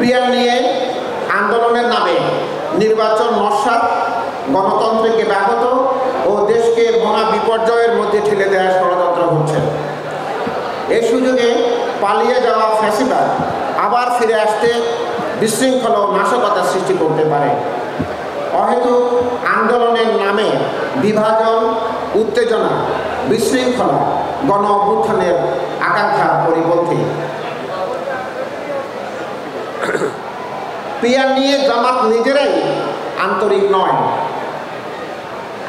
Peer নিয়ে আন্দোলনের নামে নির্বাচন নস্যাৎ, গণতন্ত্রকে ব্যাহত ও দেশকে মহা বিপর্যয়ের মধ্যে ঠেলে দেওয়ার ষড়যন্ত্র হচ্ছে। এই সুযোগে পালিয়ে যাওয়া ফ্যাসিবাদ আবার ফিরে আসতে বিশৃঙ্খলা ও নাশকতা সৃষ্টি করতে পারে। অহেতুক আন্দোলনের নামে বিভাজন, উত্তেজনা, বিশৃঙ্খলা গণ অভ্যুত্থানের আকাঙ্ক্ষার পরিপন্থী। পিয়ার নিয়ে জামাত নিজেরাই আন্তরিক নয়।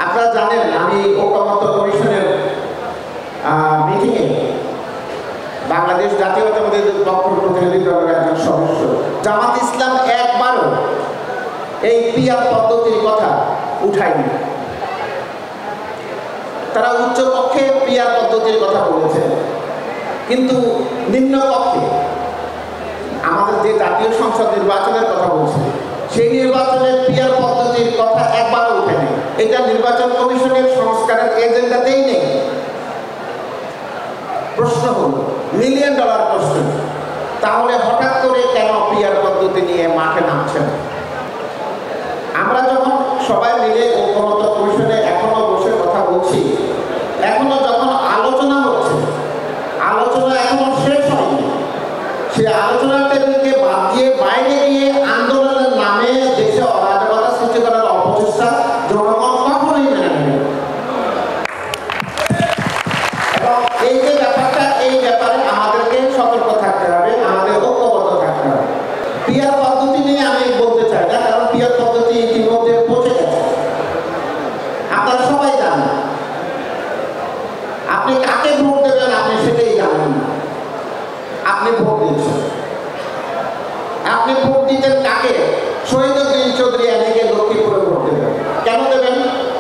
আপনারা জানেন, আমি ঐক্যমত্য কমিশনের মিটিংয়ে বাংলাদেশ জাতীয়তাবাদী পক্ষ প্রতিনিধি দলের একজন সদস্য। জামাত ইসলাম একবারও এই পিয়ার পদ্ধতির কথা উঠায়নি। তারা উচ্চ পক্ষে পিয়ার পদ্ধতির কথা বলেছে, কিন্তু নিম্ন পক্ষে আমাদের যে জাতীয় সংসদ নির্বাচনের কথা বলছে, সেই নির্বাচনের পিয়ার পদ্ধতির কথা একবারও উঠেনি। এটা নির্বাচন কমিশনের সংস্কারের এজেন্ডাতেই নেই। প্রশ্ন হল, $1,000,000 প্রশ্ন, তাহলে হঠাৎ করে কেন পিয়ার পদ্ধতি নিয়ে মাঠে নামছেন? আমরা যখন সবাই মিলে ঐক্যমত্য কমিশনে এখনো বসে কথা বলছি, এখনো যখন আলোচনা হচ্ছে, আলোচনা এখনো শেষ হয়নি, সেই আলোচনার টেবিলকে বাদ দিয়ে বাইরে গিয়ে আন্দোলনের নামে দেশে অরাজকতা সৃষ্টি করার অপচেষ্টা জনগণ কখনোই মেনে নেবে। এবং এই যে ব্যাপারটা, এই ব্যাপারে আমাদেরকে সতর্ক থাকতে হবে, আমাদের ঐক্যবদ্ধ থাকতে হবে। পিয়ার পদ্ধতি নিয়ে আমি বলতে চাই না, কারণ পিয়ার পদ্ধতি ইতিমধ্যে পৌঁছে গেছে, আপনারা সবাই জানেন। আপনি কাকে ভোট দেবেন আপনি সেটাই জানেন না। আপনি ভোট দিচ্ছেন, আপনি ভোট দিতেন কাকে? শহীদ চৌধুরী এনেকে লক্ষ্মীপুরে ভোট দেবেন। কেন দেবেন?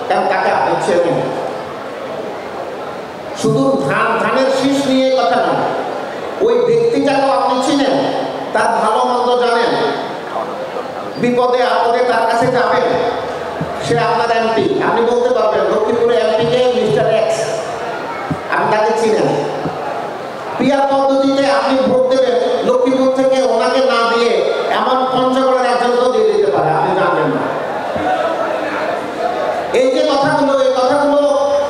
কারণ তাকে আপনি চেনেন। শুধু ধানের শীষ নিয়ে কথা না, ওই ব্যক্তিটাকেও আপনি চিনেন, তার ভালো মন্দ জানেন, বিপদে আপদে তার কাছে যাবেন। সে আপনার এমপি, আপনি বলতে পারবেন লক্ষ্মীপুরে এমপিকে মিস্টার এক্স, আপনি তাকে চিনেন। পিয়ার পদ্ধতিতে আপনি ভোট দেবেন, লক্ষ্মীপুর থেকে ওনাকে না দিয়ে এমন পঞ্চগড়ের একজনকেও দিয়ে দিতে পারে, আপনি জানবেন না। এই যে কথাগুলো, এই কথাগুলো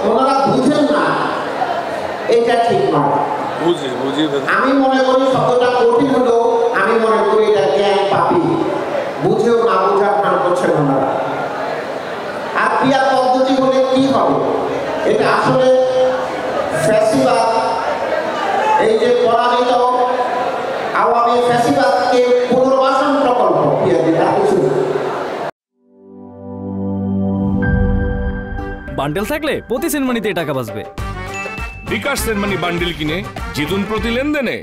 ওনারা বুঝেন না, এটা ঠিক নয়। আমি মনে করি শব্দটা কঠিন হলেও আমি মনে করি এটা জ্ঞান পাপি, বুঝেও না বুঝার ভান করছেন ওনারা। আর পিয়ার পদ্ধতি বলে কি হবে? এটা আসলে ফ্যাসিবাদ, এই যে পরাজিত আওয়ামী ফ্যাসিবাদকে পুনর্বাসন প্রকল্প পিয়ার দিতে কিছু। বান্ডেল থাকলে প্রতি সেনমানিতে টাকা বাঁচবে। বিকাশ সেনমানি বান্ডেল কিনে জিতুন প্রতি লেনদেনে।